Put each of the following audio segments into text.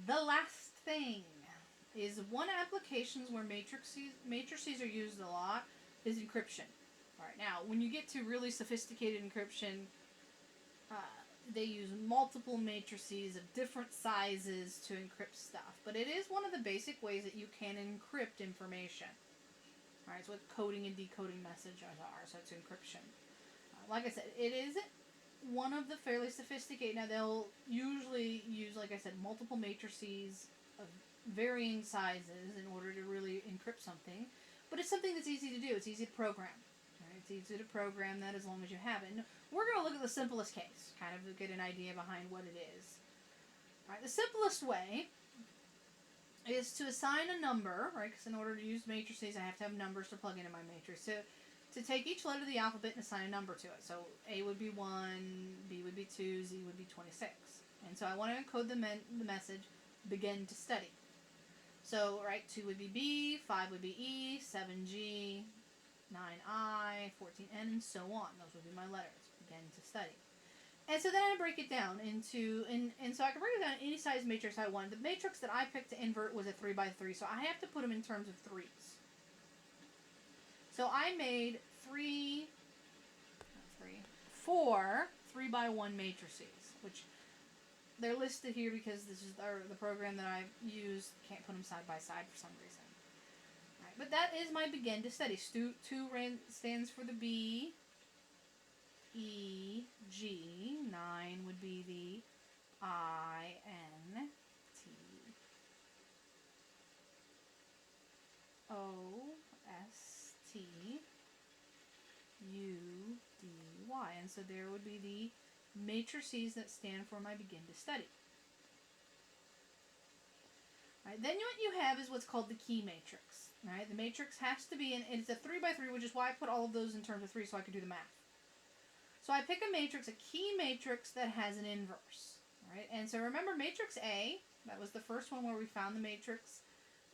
The last thing is one applications where matrices are used a lot is encryption. All right, now when you get to really sophisticated encryption, uh, they use multiple matrices of different sizes to encrypt stuff. But it is one of the basic ways that you can encrypt information. All right, so what coding and decoding messages are, so it's encryption. Like I said, it is one of the fairly sophisticated. Now they'll usually use, like I said, multiple matrices of varying sizes in order to really encrypt something. But it's something that's easy to do. It's easy to program. Right? It's easy to program that as long as you have it. And we're going to look at the simplest case, kind of to get an idea behind what it is. All right, the simplest way is to assign a number, right? Because in order to use matrices, I have to have numbers to plug into my matrix. So to take each letter of the alphabet and assign a number to it. So A would be 1, B would be 2, Z would be 26. And so I want to encode the message, begin to study. So, right, 2 would be B, 5 would be E, 7G, 9I, 14N, and so on. Those would be my letters, begin to study. And so then I break it down into, and so I can break it down in any size matrix I want. The matrix that I picked to invert was a 3x3, so I have to put them in terms of threes. So I made four 3x1 matrices, which they're listed here because this is the program that I use. Can't put them side by side for some reason. All right, but that is my begin to study. 2 stands for the B, E, G. 9 would be the I, N, T, O, S, T, U, D, Y. And so there would be the matrices that stand for my begin to study. All right, then what you have is what's called the key matrix. All right, the matrix has to be, and it's a 3x3, which is why I put all of those in terms of 3 so I could do the math. So I pick a matrix, a key matrix that has an inverse. All right, and so remember matrix A, that was the first one where we found the matrix.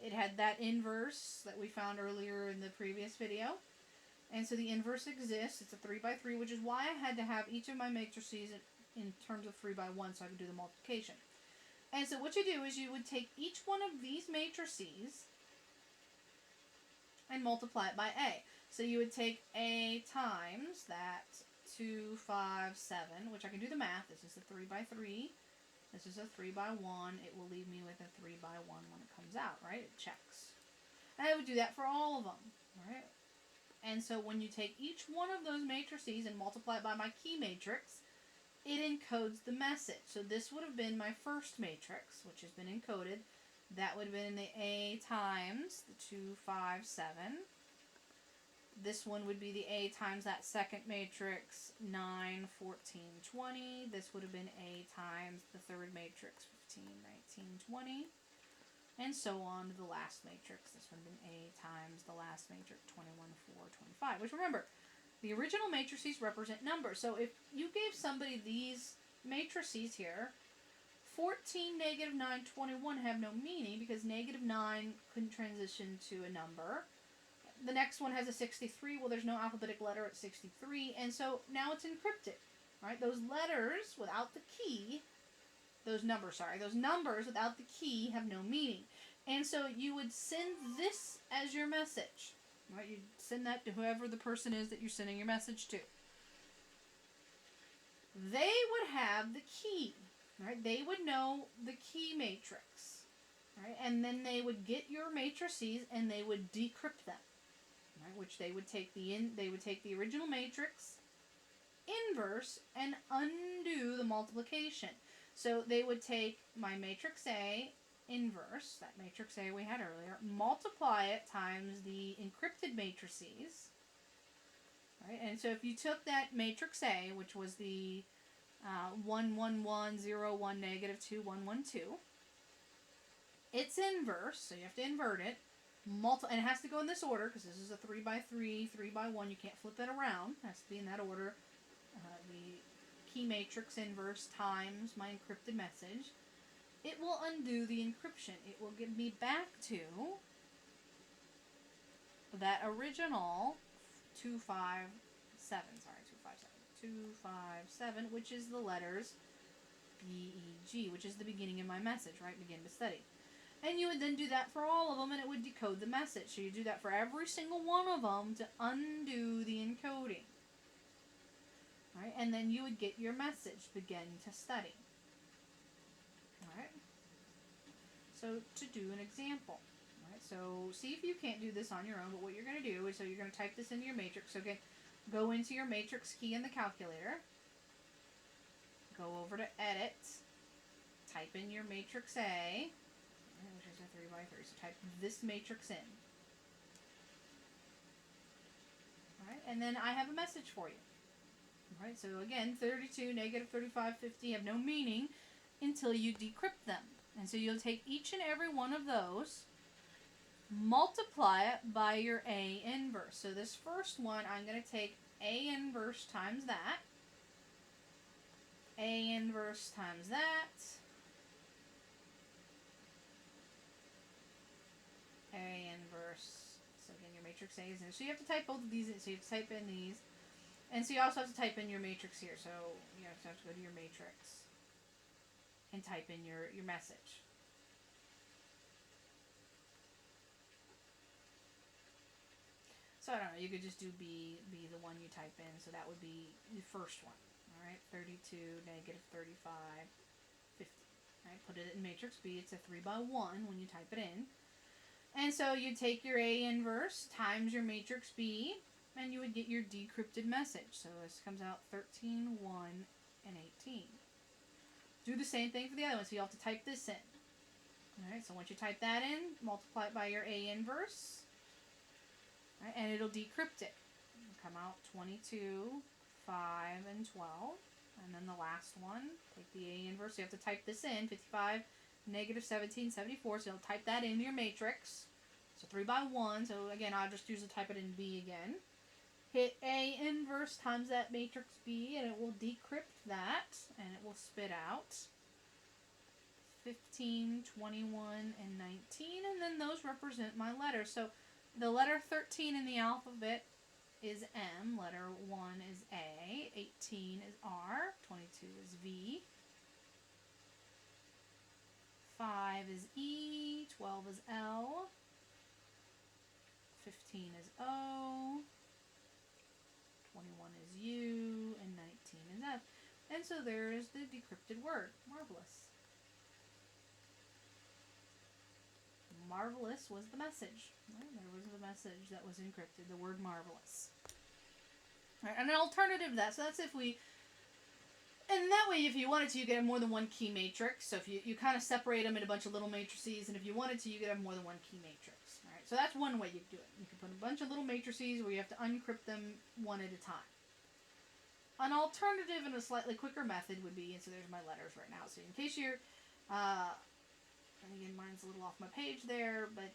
It had that inverse that we found earlier in the previous video. And so the inverse exists. It's a 3x3, which is why I had to have each of my matrices in terms of 3x1 so I could do the multiplication. And so what you do is you would take each one of these matrices and multiply it by A. So you would take A times that 2, 5, 7, which I can do the math. This is a 3x3. This is a 3x1. It will leave me with a 3x1 when it comes out, right? It checks. And I would do that for all of them, right? And so when you take each one of those matrices and multiply it by my key matrix, it encodes the message. So this would have been my first matrix, which has been encoded. That would have been the A times the 2, 5, 7. This one would be the A times that second matrix, 9, 14, 20. This would have been A times the third matrix, 15, 19, 20. And so on to the last matrix. This would have been A times the last matrix, 21, 4, 25. Which remember, the original matrices represent numbers. So if you gave somebody these matrices here, 14, negative 9, 21 have no meaning because negative 9 couldn't transition to a number. The next one has a 63. Well, there's no alphabetic letter at 63. And so now it's encrypted. Right? Those letters without the key, those numbers without the key have no meaning. And so you would send this as your message. Right? You'd send that to whoever the person is that you're sending your message to. They would have the key. Right? They would know the key matrix. Right? And then they would get your matrices and they would decrypt them. Right? Which they would take the original matrix inverse and undo the multiplication. So they would take my matrix A inverse, that matrix A we had earlier, multiply it times the encrypted matrices. Right? And so if you took that matrix A, which was the 1, 1, 1, 0, 1, negative 2, 1, 1, 2, its inverse, so you have to invert it, and it has to go in this order because this is a 3x3, 3x1. You can't flip it around. It has to be in that order. The key matrix inverse times my encrypted message. It will undo the encryption. It will get me back to that original 257, which is the letters B, E, G, which is the beginning of my message, right? Begin to study. And you would then do that for all of them, and it would decode the message. So you do that for every single one of them to undo the encoding. Right? And then you would get your message, begin to study. Alright? So to do an example. Right? So see if you can't do this on your own, but what you're going to do is, so you're going to type this into your matrix. So again, go into your matrix key in the calculator. Go over to edit. Type in your matrix A, which is a 3x3. So type this matrix in. Alright, and then I have a message for you. Alright, so again, 32, negative 35, 50 have no meaning until you decrypt them. And so you'll take each and every one of those, multiply it by your A inverse. So this first one, I'm going to take A inverse times that. A inverse times that. A inverse. So again, your matrix A is in. So you have to type both of these in. So you have to type in these. And so you also have to type in your matrix here. So you have to go to your matrix and type in your message. So I don't know, you could just do B, the one you type in. So that would be the first one. Alright, 32, negative 35, 50. Alright, put it in matrix B. It's a 3x1 when you type it in. And so you take your A inverse times your matrix B, and you would get your decrypted message. So this comes out 13, 1, and 18. Do the same thing for the other one. So you'll have to type this in. Alright, so once you type that in, multiply it by your A inverse, right, and it'll decrypt it. It'll come out 22, 5, and 12. And then the last one, take the A inverse. So you have to type this in, 55, negative 17, 74. So you'll type that into your matrix. So 3x1. So again, I'll just usually type it in B again. Hit A inverse times that matrix B, and it will decrypt that, and it will spit out 15, 21, and 19, and then those represent my letters. So the letter 13 in the alphabet is M, letter 1 is A, 18 is R, 22 is V, 5 is E, 12 is L, 15 is O, 21 is U, and 19 is F. And so there is the decrypted word. Marvelous. Marvelous was the message. Right? There was the message that was encrypted, the word marvelous. Right, and an alternative to that, so that's if we, and that way if you wanted to, you could have more than one key matrix. So if you kind of separate them in a bunch of little matrices, and if you wanted to, you could have more than one key matrix. Right? So that's one way you could do it. You could put a bunch of little matrices where you have to uncrypt them one at a time. An alternative and a slightly quicker method would be, and so there's my letters right now. So in case you're, and again, mine's a little off my page there, but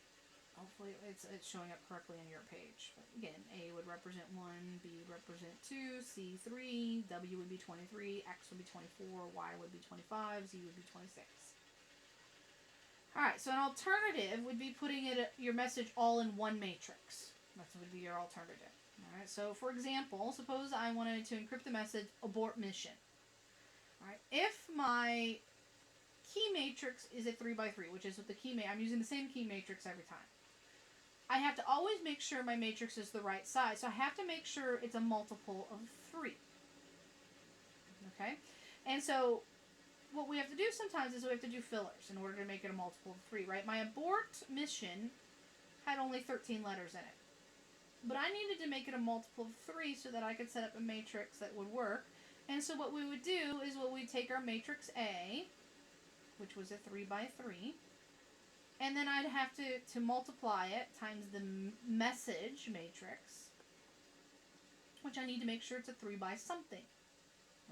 hopefully it's showing up correctly on your page. But again, A would represent 1, B would represent 2, C 3, W would be 23, X would be 24, Y would be 25, Z would be 26. Alright, so an alternative would be putting your message all in one matrix. That would be your alternative. Alright, so for example, suppose I wanted to encrypt the message, abort mission. Alright, if my key matrix is a 3x3, which is what the key I'm using the same key matrix every time. I have to always make sure my matrix is the right size, so I have to make sure it's a multiple of 3. Okay? And so what we have to do sometimes is we have to do fillers in order to make it a multiple of 3, right? My abort mission had only 13 letters in it. But I needed to make it a multiple of 3 so that I could set up a matrix that would work. And so what we would do is we'd take our matrix A, which was a 3x3, and then I'd have to multiply it times the message matrix, which I need to make sure it's a 3 by something,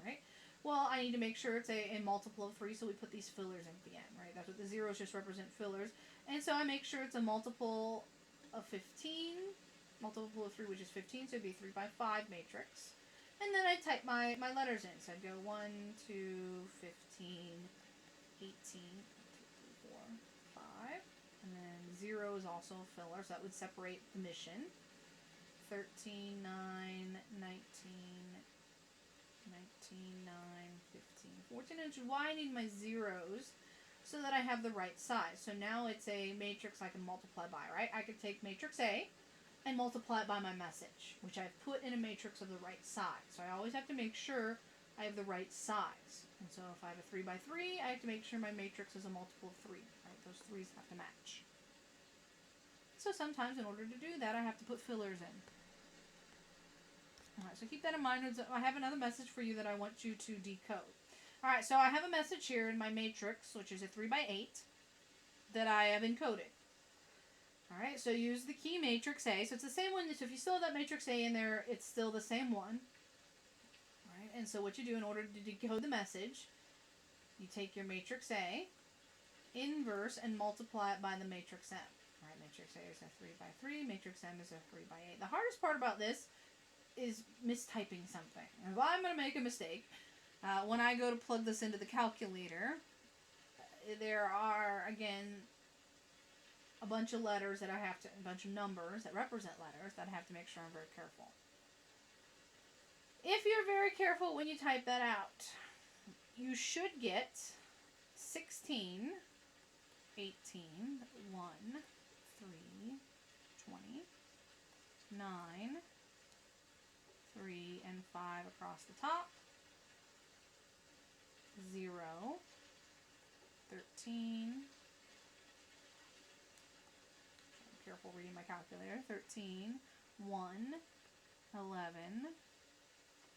right? Well, I need to make sure it's a multiple of 3, so we put these fillers in at the end, right? That's what the zeros just represent, fillers. And so I make sure it's a multiple of 15, multiple of 3, which is 15, so it'd be a 3x5 matrix. And then I type my letters in, so I'd go 1, 2, 15, 18, 2, 3, 4, 5, and then 0 is also a filler, so that would separate the mission. 13, 9, 19, 19, 9, 15, 14. And why I need my zeros so that I have the right size. So now it's a matrix I can multiply by, right? I could take matrix A and multiply it by my message, which I've put in a matrix of the right size. So I always have to make sure I have the right size. And so if I have a 3 by 3, I have to make sure my matrix is a multiple of 3. Right? Those 3's have to match. So sometimes in order to do that, I have to put fillers in. Alright, so keep that in mind. I have another message for you that I want you to decode. Alright, so I have a message here in my matrix, which is a 3 by 8, that I have encoded. Alright, so use the key matrix A. So it's the same one. So if you still have that matrix A in there, it's still the same one. Alright, and so what you do in order to decode the message, you take your matrix A, inverse, and multiply it by the matrix M. Alright, matrix A is a 3 by 3, matrix M is a 3 by 8. The hardest part about this is mistyping something. And if I'm going to make a mistake, when I go to plug this into the calculator, there are, again, a bunch of letters that a bunch of numbers that represent letters that I have to make sure I'm very careful. If you're very careful when you type that out, you should get 16, 18, 1, 3, 20, 9, 3, and 5 across the top, 0, 13, I'm careful reading my calculator, 13, 1, 11,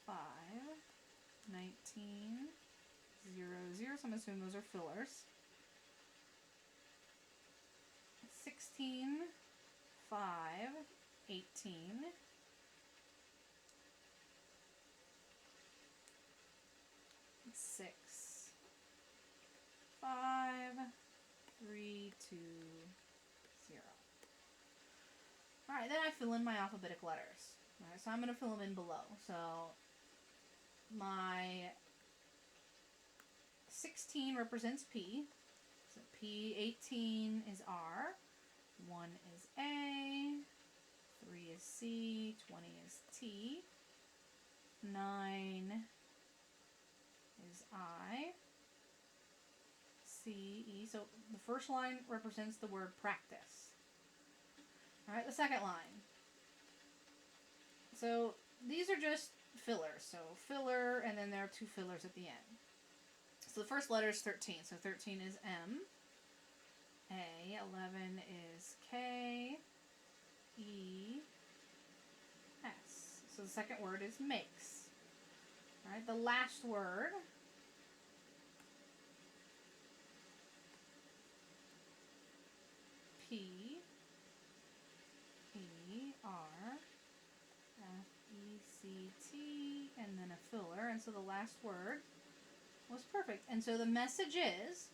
5, 19, 0, 0, so I'm assuming those are fillers, 16, 5, 18, 6, 5, 3, 2, 0. Alright, then I fill in my alphabetic letters. Alright, so I'm going to fill them in below. So my 16 represents P. So P, 18 is R, 1 is A, 3 is C, 20 is T, 9 is I, C, E. So the first line represents the word practice. Alright, the second line. So these are just fillers. So filler, and then there are two fillers at the end. So the first letter is 13. So 13 is M. A. 11 is K. E. S. So the second word is makes. Alright, the last word P. E. R. F. E. C. T. And then a filler. And so the last word was perfect. And so the message is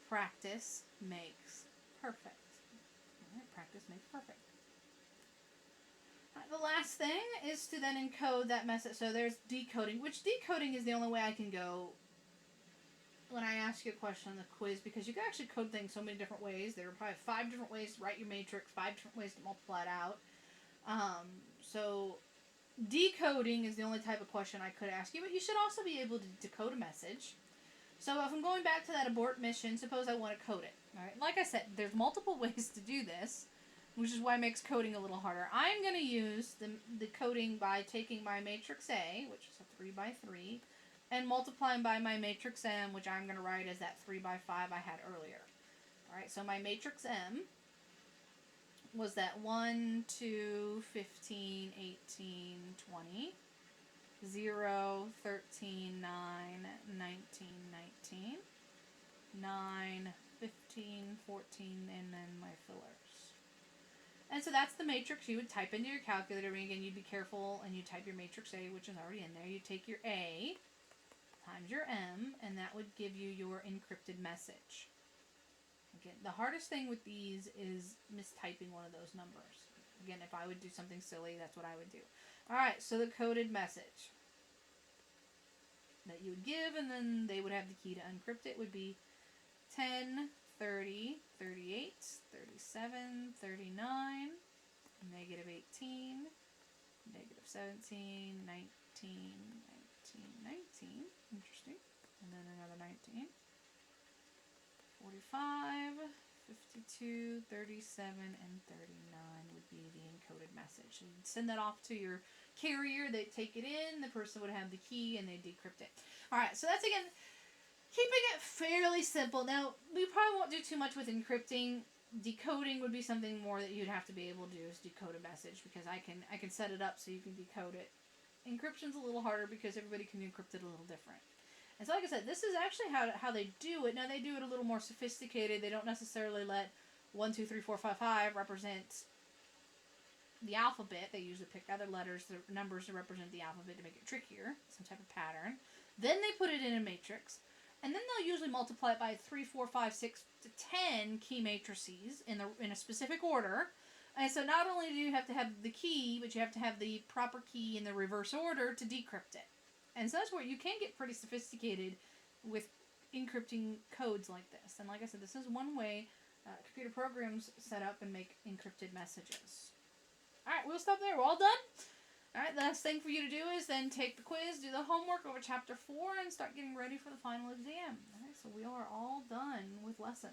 practice makes perfect. Alright, practice makes perfect. Right, the last thing is to then encode that message. So there's decoding, which decoding is the only way I can go when I ask you a question on the quiz, because you can actually code things so many different ways. There are probably 5 different ways to write your matrix, 5 different ways to multiply it out. So decoding is the only type of question I could ask you, but you should also be able to decode a message. So if I'm going back to that abort mission, suppose I want to code it. All right, like I said, there's multiple ways to do this, which is why it makes coding a little harder. I'm going to use the coding by taking my matrix A, which is a 3 by 3, and multiplying by my matrix M, which I'm going to write as that 3 by 5 I had earlier. All right, so my matrix M was that 1, 2, 15, 18, 20, 0, 13, 9, 19, 19, 9, 15, 14, and then my fillers. And so that's the matrix you would type into your calculator. And again, you'd be careful and you type your matrix A, which is already in there. You take your A times your M, and that would give you your encrypted message. Again, the hardest thing with these is mistyping one of those numbers. Again, if I would do something silly, that's what I would do. Alright, so the coded message that you would give, and then they would have the key to encrypt it, would be 10, 30, 38, 37, 39, negative 18, negative 17, 19, 19, 19. Interesting. And then another 19. 45, 52, 37, and 39 would be the encoded message. So you'd send that off to your carrier, they'd take it in, the person would have the key, and they'd decrypt it. Alright, so that's, again, keeping it fairly simple. Now, we probably won't do too much with encrypting. Decoding would be something more that you'd have to be able to do, is decode a message, because I can set it up so you can decode it. Encryption's a little harder because everybody can encrypt it a little different. And so, like I said, this is actually how they do it. Now, they do it a little more sophisticated. They don't necessarily let 1, 2, 3, 4, 5, 5 represent the alphabet. They usually pick other letters, the numbers to represent the alphabet to make it trickier, some type of pattern. Then they put it in a matrix, and then they'll usually multiply it by 3, 4, 5, 6 to 10 key matrices in a specific order. And so not only do you have to have the key, but you have to have the proper key in the reverse order to decrypt it. And so that's where you can get pretty sophisticated with encrypting codes like this. And like I said, this is one way computer programs set up and make encrypted messages. Alright, we'll stop there. We're all done? Alright, the last thing for you to do is then take the quiz, do the homework over Chapter 4, and start getting ready for the final exam. Alright, so we are all done with lesson.